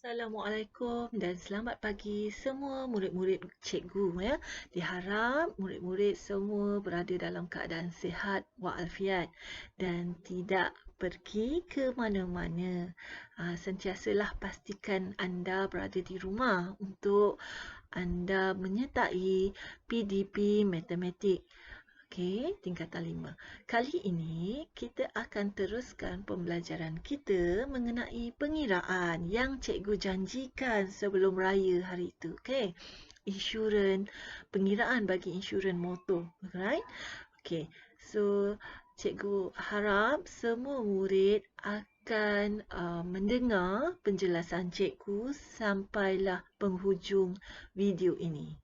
Assalamualaikum dan selamat pagi semua murid-murid cikgu ya. Diharap murid-murid semua berada dalam keadaan sihat walafiat dan tidak pergi ke mana-mana. Sentiasalah pastikan anda berada di rumah untuk anda menyertai PDP Matematik. Okey, tingkatan 5. Kali ini kita akan teruskan pembelajaran kita mengenai pengiraan yang cikgu janjikan sebelum raya hari itu. Okey. Pengiraan bagi insurans motor. Alright? Okey. So, cikgu harap semua murid akan mendengar penjelasan cikgu sampailah penghujung video ini.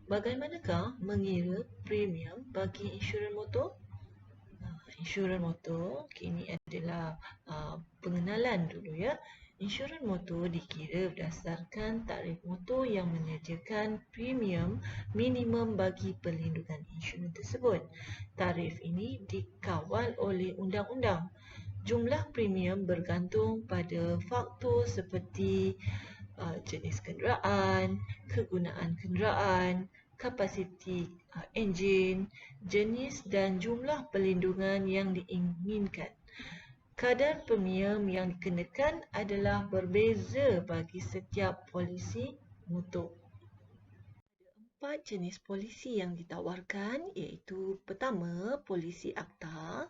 Bagaimanakah mengira premium bagi insurans motor? Insurans motor kini adalah pengenalan dulu ya. Insurans motor dikira berdasarkan tarif motor yang menyediakan premium minimum bagi perlindungan insurans tersebut. Tarif ini dikawal oleh undang-undang. Jumlah premium bergantung pada faktor seperti jenis kenderaan, kegunaan kenderaan, kapasiti enjin, jenis dan jumlah perlindungan yang diinginkan. Kadar premium yang dikenakan adalah berbeza bagi setiap polisi motor. Ada 4 jenis polisi yang ditawarkan iaitu pertama, polisi akta.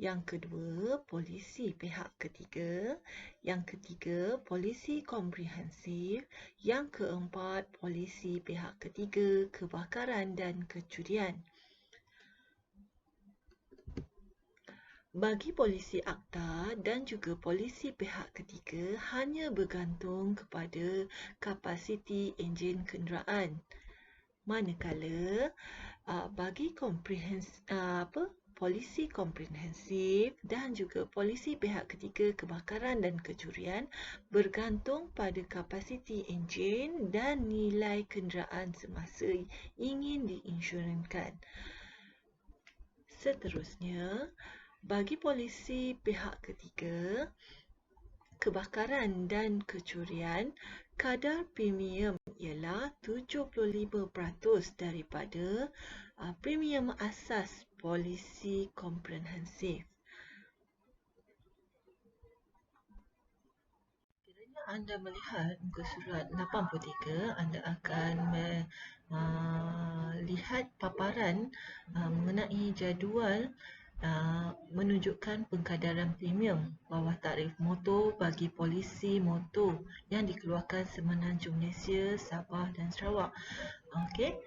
Yang kedua, polisi pihak ketiga. Yang ketiga, polisi komprehensif. Yang keempat, polisi pihak ketiga, kebakaran dan kecurian. Bagi polisi akta dan juga polisi pihak ketiga hanya bergantung kepada kapasiti enjin kenderaan. Manakala bagi polisi komprehensif dan juga polisi pihak ketiga kebakaran dan kecurian bergantung pada kapasiti enjin dan nilai kenderaan semasa ingin diinsurans. Seterusnya, bagi polisi pihak ketiga kebakaran dan kecurian, kadar premium ialah 75% daripada premium asas polisi komprehensif. Kiranya anda melihat muka surat 83, anda akan melihat paparan mengenai jadual menunjukkan pengkadaran premium bawah tarif motor bagi polisi motor yang dikeluarkan Semenanjung Malaysia, Sabah dan Sarawak. Okey.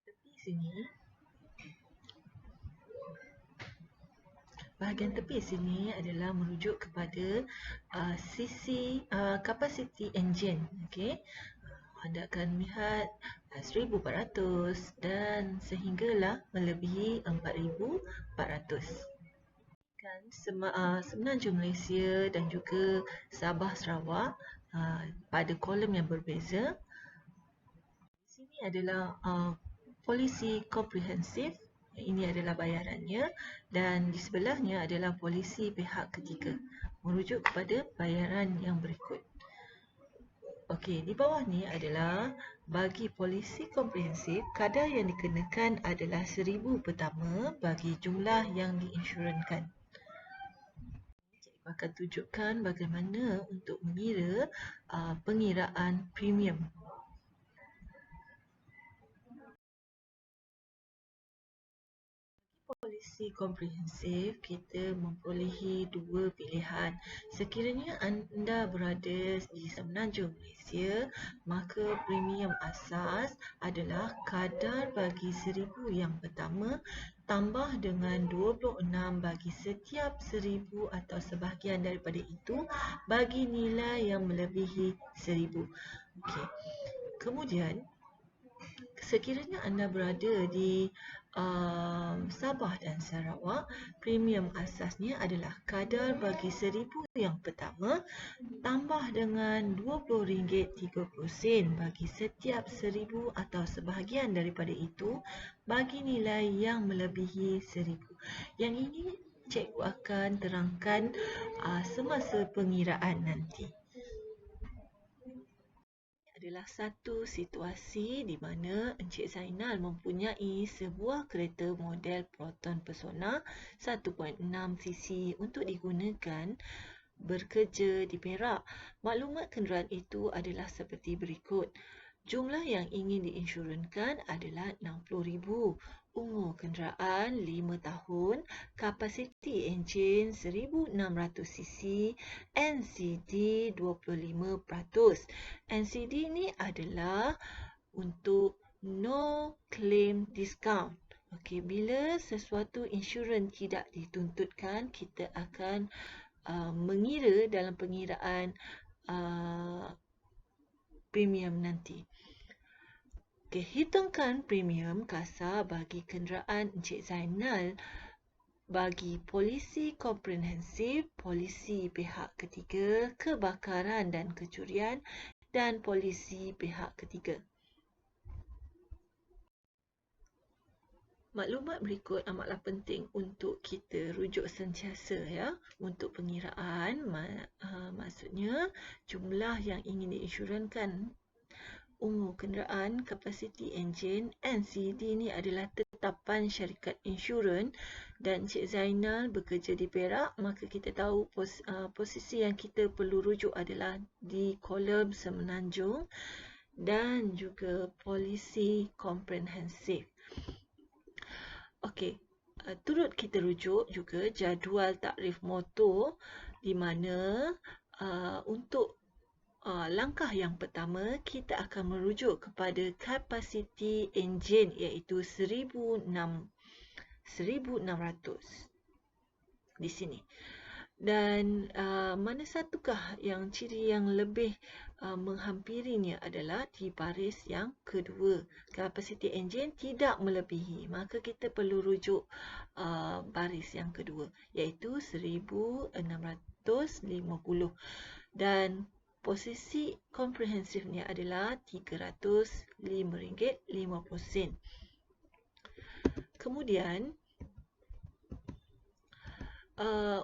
Tepi sini. Bahagian tepi sini adalah merujuk kepada sisi kapasiti enjin. Okey. Anda akan melihat 1,400 dan sehinggalah melebihi 4,400. Semenanjung Malaysia dan juga Sabah Sarawak pada kolom yang berbeza. Di sini adalah polisi komprehensif. Ini adalah bayarannya dan di sebelahnya adalah polisi pihak ketiga. Merujuk kepada bayaran yang berikut. Okey, di bawah ni adalah bagi polisi komprehensif, kadar yang dikenakan adalah 1,000 pertama bagi jumlah yang diinsurансkan. Cikgu akan tunjukkan bagaimana untuk mengira pengiraan premium. Polisi komprehensif, kita memperolehi 2 pilihan. Sekiranya anda berada di Semenanjung Malaysia, maka premium asas adalah kadar bagi 1,000 yang pertama tambah dengan 26 bagi setiap 1,000 atau sebahagian daripada itu bagi nilai yang melebihi 1,000. Okey. Kemudian, sekiranya anda berada di Sabah dan Sarawak, premium asasnya adalah kadar bagi 1,000 yang pertama tambah dengan RM20.30 bagi setiap 1,000 atau sebahagian daripada itu bagi nilai yang melebihi 1,000. Yang ini cikgu akan terangkan semasa pengiraan nanti. Adalah satu situasi di mana Encik Zainal mempunyai sebuah kereta model Proton Persona 1.6 cc untuk digunakan bekerja di Perak. Maklumat kenderaan itu adalah seperti berikut. Jumlah yang ingin diinsurans adalah RM60,000. Umur kenderaan 5 tahun, kapasiti enjin 1600cc, NCD 25%. NCD ni adalah untuk no claim discount. Okey, bila sesuatu insurans tidak dituntutkan, kita akan mengira dalam pengiraan premium nanti. Okay, hitungkan premium kasar bagi kenderaan Encik Zainal bagi polisi komprehensif, polisi pihak ketiga, kebakaran dan kecurian dan polisi pihak ketiga. Maklumat berikut amatlah penting untuk kita rujuk sentiasa ya. Untuk pengiraan, maksudnya jumlah yang ingin diinsurансkan, umur kenderaan, kapasiti enjin, NCD ni adalah tetapan syarikat insurans dan Encik Zainal bekerja di Perak, maka kita tahu posisi yang kita perlu rujuk adalah di kolom Semenanjung dan juga polisi komprehensif. Okey, turut kita rujuk juga jadual takrif motor di mana untuk langkah yang pertama, kita akan merujuk kepada kapasiti enjin iaitu 1600 di sini. Dan mana satukah yang ciri yang lebih menghampirinya adalah di baris yang kedua. Kapasiti enjin tidak melebihi, maka kita perlu rujuk baris yang kedua iaitu 1650. Dan posisi komprehensifnya adalah RM305.50. Kemudian,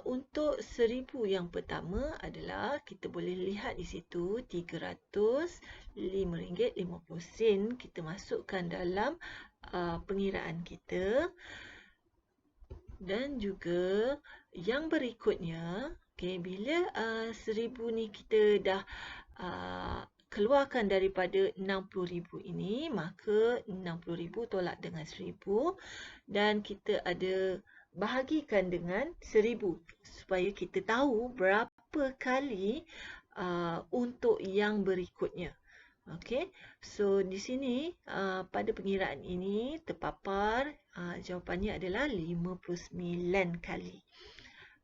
untuk 1000 yang pertama adalah kita boleh lihat di situ RM305.50 kita masukkan dalam pengiraan kita. Dan juga yang berikutnya, okay, bila 1000 ni kita dah keluarkan daripada 60,000 ini, maka 60,000 tolak dengan 1000 dan kita ada bahagikan dengan 1000 supaya kita tahu berapa kali untuk yang berikutnya. Okey, so di sini pada pengiraan ini terpapar jawapannya adalah 59 kali.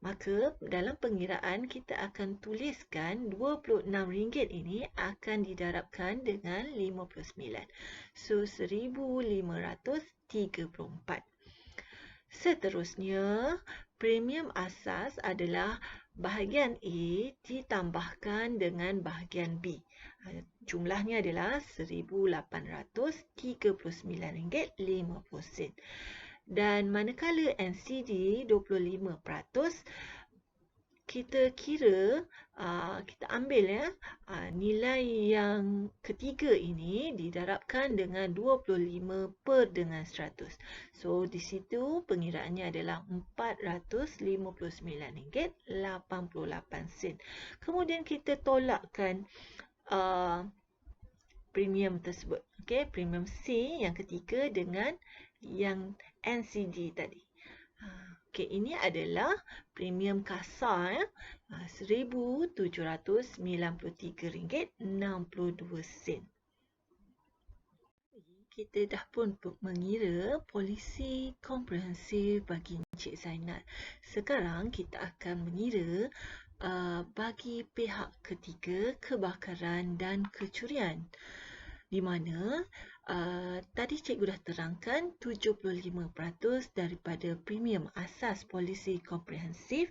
Maka dalam pengiraan kita akan tuliskan RM26 ini akan didarabkan dengan 59. So 1534. Seterusnya, premium asas adalah bahagian A ditambahkan dengan bahagian B. Jumlahnya adalah RM1,839.50. Dan manakala NCD 25%, kita kira, kita ambil ya, nilai yang ketiga ini didarabkan dengan 25/100. So, di situ pengiraannya adalah RM459.88. Kemudian kita tolakkan premium tersebut. Okey, premium C yang ketiga dengan yang NCD tadi. Okey, ini adalah premium kasar ya. RM1,793.62. Kita dah pun mengira polisi komprehensif bagi Encik Zainal. Sekarang kita akan mengira bagi pihak ketiga, kebakaran dan kecurian. Di mana tadi cikgu dah terangkan 75% daripada premium asas polisi komprehensif,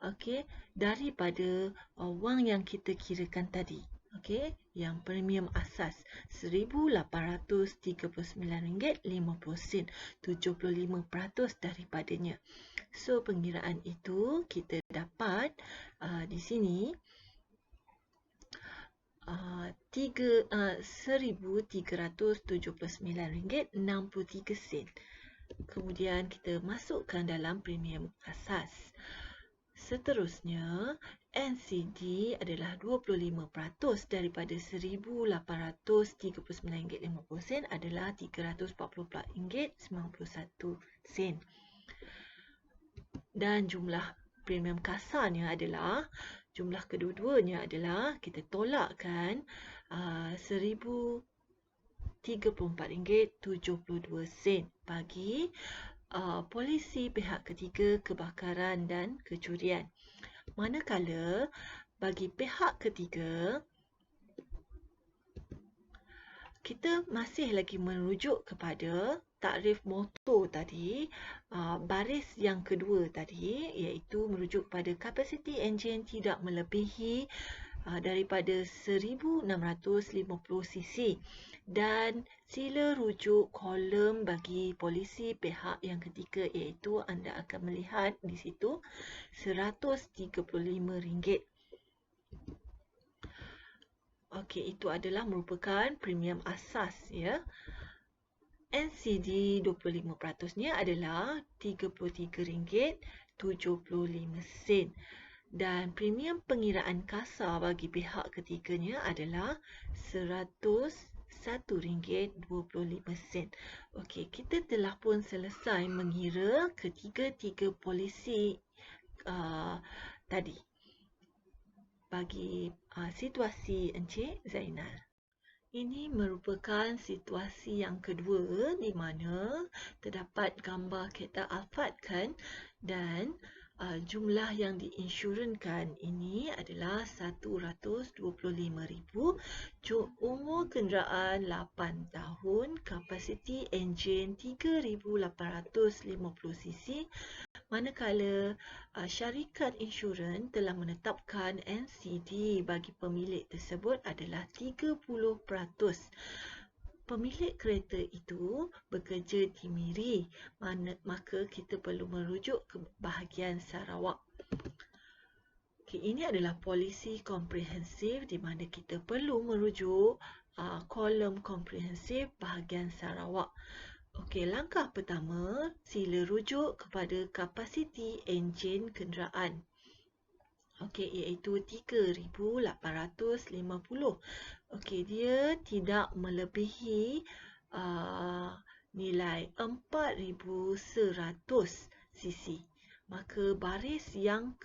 okey, daripada wang yang kita kirakan tadi. Okey, yang premium asas RM1,839.50, 75% daripadanya. So, pengiraan itu kita dapat di sini RM1,379.63. Kemudian kita masukkan dalam premium asas. Seterusnya, NCD adalah 25% daripada RM1,839.50 adalah RM344.91. Dan jumlah premium kasarnya adalah, jumlah kedua-duanya adalah kita tolakkan RM1,034.72 bagi polisi pihak ketiga kebakaran dan kecurian. Manakala bagi pihak ketiga, kita masih lagi merujuk kepada takrif motor tadi, baris yang kedua tadi, iaitu merujuk kepada kapasiti enjin tidak melebihi daripada 1650 cc, dan sila rujuk kolom bagi polisi pihak yang ketiga, iaitu anda akan melihat di situ RM135. Okey, itu adalah merupakan premium asas, ya. NCD 25%-nya adalah RM33.75 dan premium pengiraan kasar bagi pihak ketiganya adalah RM101.25. Okey, kita telah pun selesai mengira ketiga-tiga polisi tadi bagi situasi Encik Zainal. Ini merupakan situasi yang kedua di mana terdapat gambar kereta Alphard kan, dan jumlah yang diinsurankan ini adalah RM125,000, umur kenderaan 8 tahun, kapasiti enjin 3,850 cc, manakala syarikat insurans telah menetapkan NCD bagi pemilik tersebut adalah 30%. Pemilik kereta itu bekerja di Miri, maka kita perlu merujuk ke bahagian Sarawak. Okay, ini adalah polisi komprehensif di mana kita perlu merujuk kolom komprehensif bahagian Sarawak. Okey, langkah pertama, sila rujuk kepada kapasiti enjin kenderaan. Okey, iaitu 3,850. Okey, dia tidak melebihi nilai 4,100 cc. Maka baris yang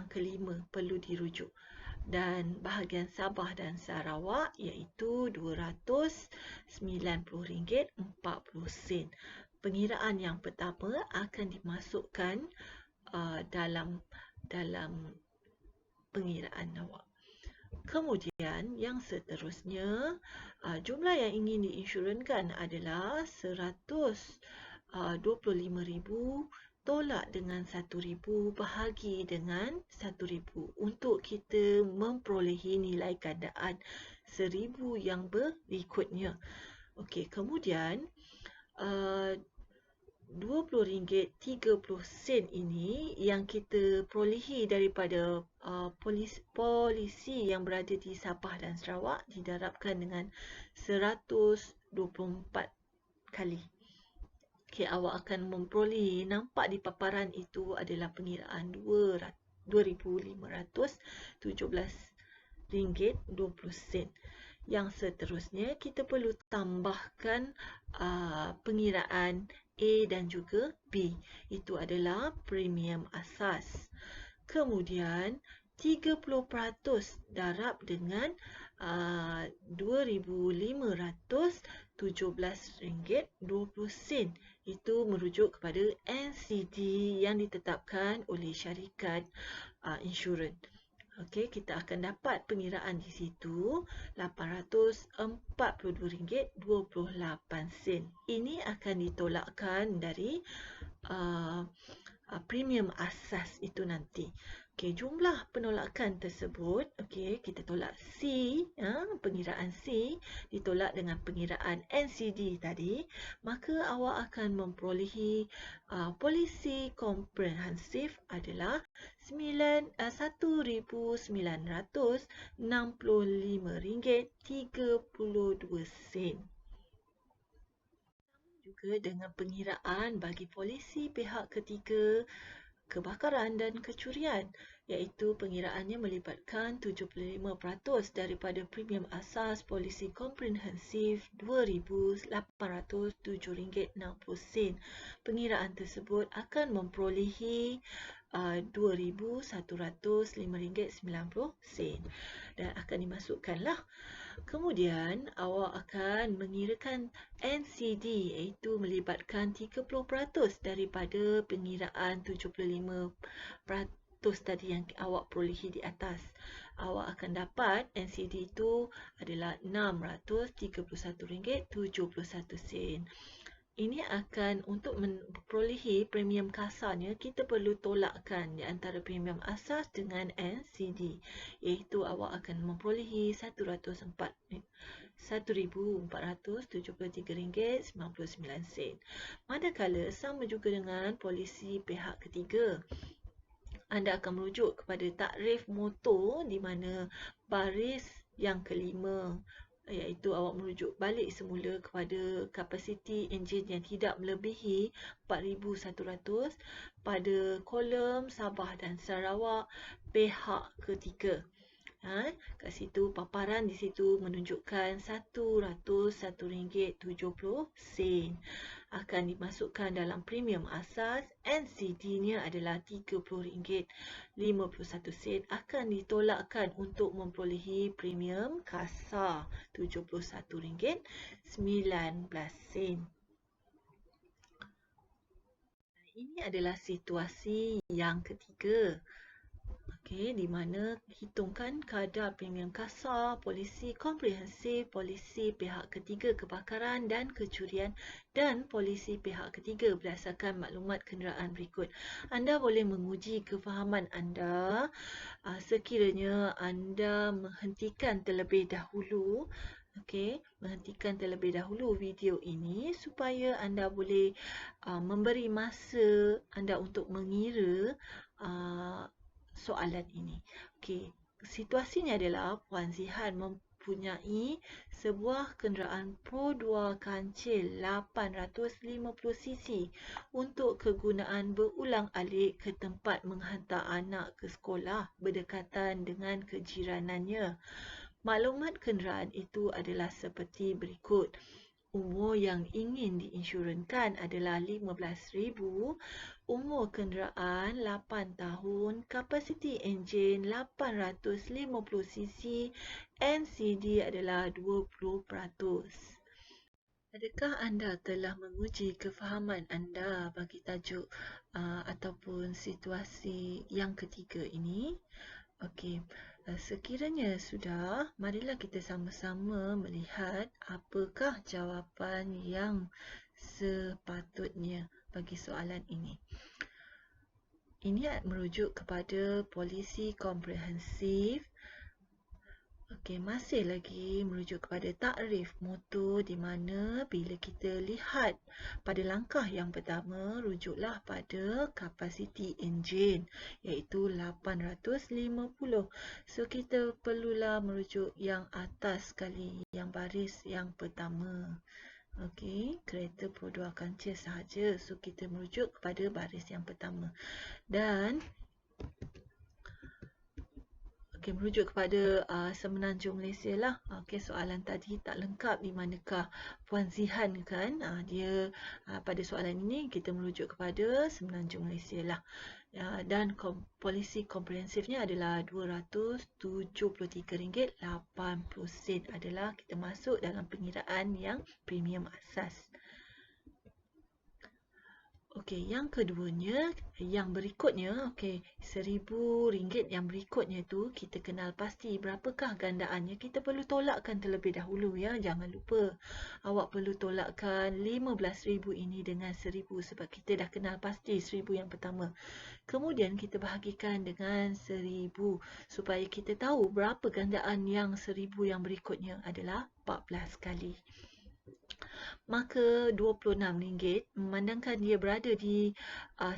kelima perlu dirujuk. Dan bahagian Sabah dan Sarawak iaitu RM290.40. Pengiraan yang pertama akan dimasukkan dalam pengiraan awak. Kemudian yang seterusnya, jumlah yang ingin diinsurankan adalah RM125,000 tolak dengan RM1,000 bahagi dengan RM1,000 untuk kita memperolehi nilai gandaan RM1,000 yang berikutnya. Okey, kemudian RM20.30 ini yang kita perolehi daripada polisi yang berada di Sabah dan Sarawak didarabkan dengan 124 kali. Okay, awak akan memperolehi, nampak di paparan itu adalah pengiraan RM2,517.20. Yang seterusnya, kita perlu tambahkan pengiraan A dan juga B. Itu adalah premium asas. Kemudian, 30% darab dengan RM2,517.20. Itu merujuk kepada NCD yang ditetapkan oleh syarikat insurans. Okey, kita akan dapat pengiraan di situ RM842.28. Ini akan ditolakkan dari premium asas itu nanti. Okey, jumlah penolakan tersebut, okey, kita tolak C, pengiraan C ditolak dengan pengiraan NCD tadi, maka awak akan memperolehi polisi komprehensif adalah RM9,165.32. Juga dengan pengiraan bagi polisi pihak ketiga kebakaran dan kecurian, iaitu pengiraannya melibatkan 75% daripada premium asas polisi komprehensif RM2,807.60. Pengiraan tersebut akan memperolehi RM2,105.90 dan akan dimasukkanlah. Kemudian awak akan mengirakan NCD, iaitu melibatkan 30% daripada pengiraan 75% tadi yang awak perolehi di atas. Awak akan dapat NCD itu adalah RM631.71. Ini akan untuk memperolehi premium kasarnya, kita perlu tolakkan di antara premium asas dengan NCD, iaitu awak akan memperolehi RM1,473.99. Manakala sama juga dengan polisi pihak ketiga, anda akan merujuk kepada takrif motor di mana baris yang kelima, iaitu awak merujuk balik semula kepada kapasiti enjin yang tidak melebihi 4,100 pada kolom Sabah dan Sarawak pihak ketiga. Kat situ paparan di situ menunjukkan RM101.70 akan dimasukkan dalam premium asas. NCD-nya adalah RM30.51 akan ditolakkan untuk memperolehi premium kasar RM71.19. Ini adalah situasi yang ketiga. Okey, di mana hitungkan kadar premium kasar, polisi komprehensif, polisi pihak ketiga kebakaran dan kecurian dan polisi pihak ketiga berdasarkan maklumat kenderaan berikut. Anda boleh menguji kefahaman anda sekiranya anda menghentikan terlebih dahulu. Okey, menghentikan terlebih dahulu video ini supaya anda boleh memberi masa anda untuk mengira soalan ini. Okey, situasinya adalah Puan Zihan mempunyai sebuah kenderaan Pro 2 kancil 850cc untuk kegunaan berulang-alik ke tempat menghantar anak ke sekolah berdekatan dengan kejiranannya. Maklumat kenderaan itu adalah seperti berikut. Umur yang ingin diinsyurankan adalah 15,000, umur kenderaan 8 tahun, kapasiti enjin 850cc, NCD adalah 20%. Adakah anda telah menguji kefahaman anda bagi tajuk ataupun situasi yang ketiga ini? Okey, sekiranya sudah, marilah kita sama-sama melihat apakah jawapan yang sepatutnya bagi soalan ini. Ini merujuk kepada polisi komprehensif. Okey, masih lagi merujuk kepada takrif motor di mana bila kita lihat pada langkah yang pertama, rujuklah pada kapasiti enjin iaitu 850. So, kita perlulah merujuk yang atas sekali, yang baris yang pertama. Okey, kereta Pro 2 kancil sahaja. So, kita merujuk kepada baris yang pertama. Dan okey, merujuk kepada Semenanjung Malaysia lah. Okey, soalan tadi tak lengkap di manakah Puan Zihan kan. Dia pada soalan ini kita merujuk kepada Semenanjung Malaysia lah. Dan polisi komprehensifnya adalah RM273.80 adalah kita masuk dalam pengiraan yang premium asas. Okey, yang keduanya, yang berikutnya, okey, RM1,000 yang berikutnya tu kita kenal pasti berapakah gandaannya. Kita perlu tolakkan terlebih dahulu ya. Jangan lupa awak perlu tolakkan 15,000 ini dengan 1,000 sebab kita dah kenal pasti 1,000 yang pertama. Kemudian kita bahagikan dengan 1,000 supaya kita tahu berapa gandaan yang 1,000 yang berikutnya adalah 14 kali. Maka RM26 memandangkan dia berada di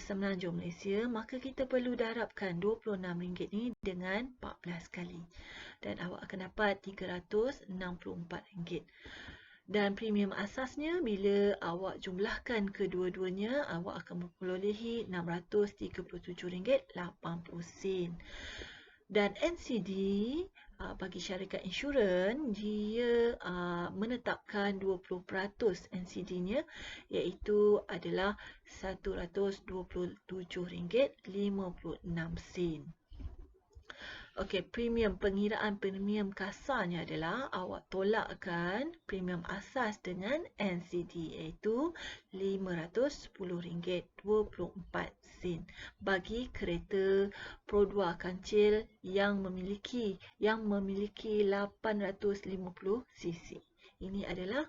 Semenanjung Malaysia, maka kita perlu darabkan RM26 ni dengan 14 kali dan awak akan dapat RM364. Dan premium asasnya bila awak jumlahkan kedua-duanya, awak akan memperolehi RM637.80. Dan NCD bagi syarikat insurans, dia menetapkan 20% NCD-nya iaitu adalah RM127.56. Okey, pengiraan premium kasarnya adalah awak tolakkan premium asas dengan NCD iaitu RM510.24 bagi kereta Pro 2 kancil yang memiliki 850cc. Ini adalah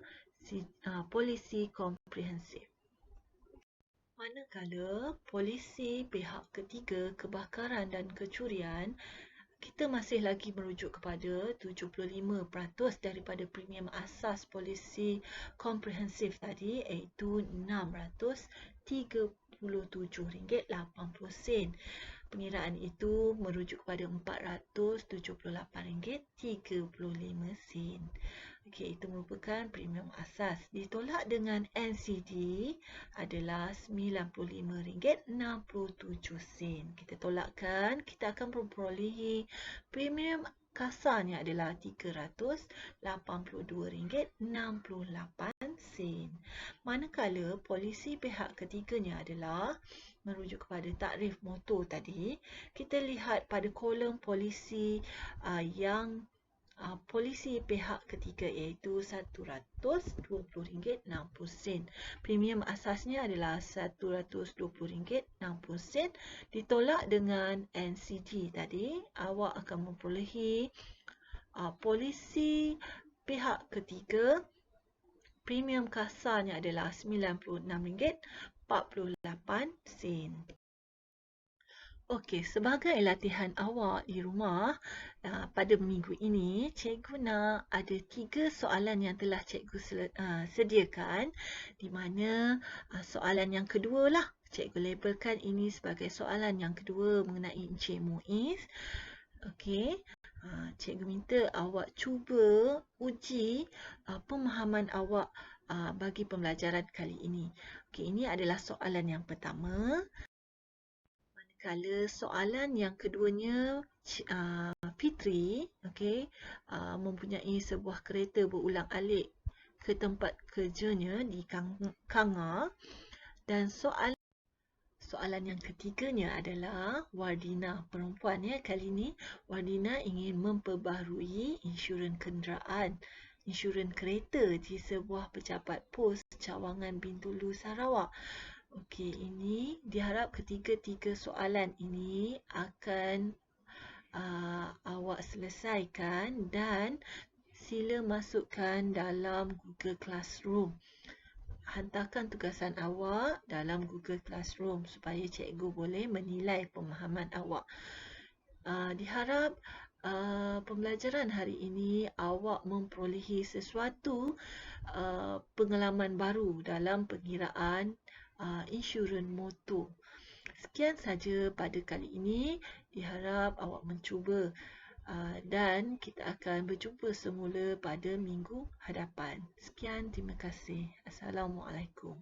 polisi komprehensif. Manakala polisi pihak ketiga kebakaran dan kecurian, kita masih lagi merujuk kepada 75% daripada premium asas polisi komprehensif tadi iaitu RM637.80. Pengiraan itu merujuk kepada RM478.35. Okey, itu merupakan premium asas. Ditolak dengan NCD adalah RM95.67. Kita tolakkan, kita akan memperolehi premium kasarnya adalah RM382.68. Manakala polisi pihak ketiganya adalah merujuk kepada takrif motor tadi, kita lihat pada kolom polisi yang polisi pihak ketiga iaitu RM120.60. Premium asasnya adalah RM120.60. Ditolak dengan NCD tadi, awak akan memperolehi polisi pihak ketiga, premium kasarnya adalah RM96.48. Okey, sebagai latihan awak di rumah pada minggu ini, cikgu nak ada 3 soalan yang telah cikgu sediakan, di mana soalan yang kedua lah, cikgu labelkan ini sebagai soalan yang kedua mengenai Encik Muiz. Okey, cikgu minta awak cuba uji pemahaman awak bagi pembelajaran kali ini. Okey, ini adalah soalan yang pertama. Manakala soalan yang keduanya, Fitri mempunyai sebuah kereta berulang-alik ke tempat kerjanya di Kanga, dan soalan yang ketiganya adalah Wardina, perempuan ya. Kali ini Wardina ingin memperbaharui insurans kenderaan, insurans kereta di sebuah pejabat pos Cawangan Bintulu, Sarawak. Okey, ini diharap ketiga-tiga soalan ini akan awak selesaikan dan sila masukkan dalam Google Classroom. Hantarkan tugasan awak dalam Google Classroom supaya cikgu boleh menilai pemahaman awak. Diharap pembelajaran hari ini awak memperolehi sesuatu pengalaman baru dalam pengiraan insurans motor. Sekian saja pada kali ini. Diharap awak mencuba dan kita akan berjumpa semula pada minggu hadapan. Sekian, terima kasih. Assalamualaikum.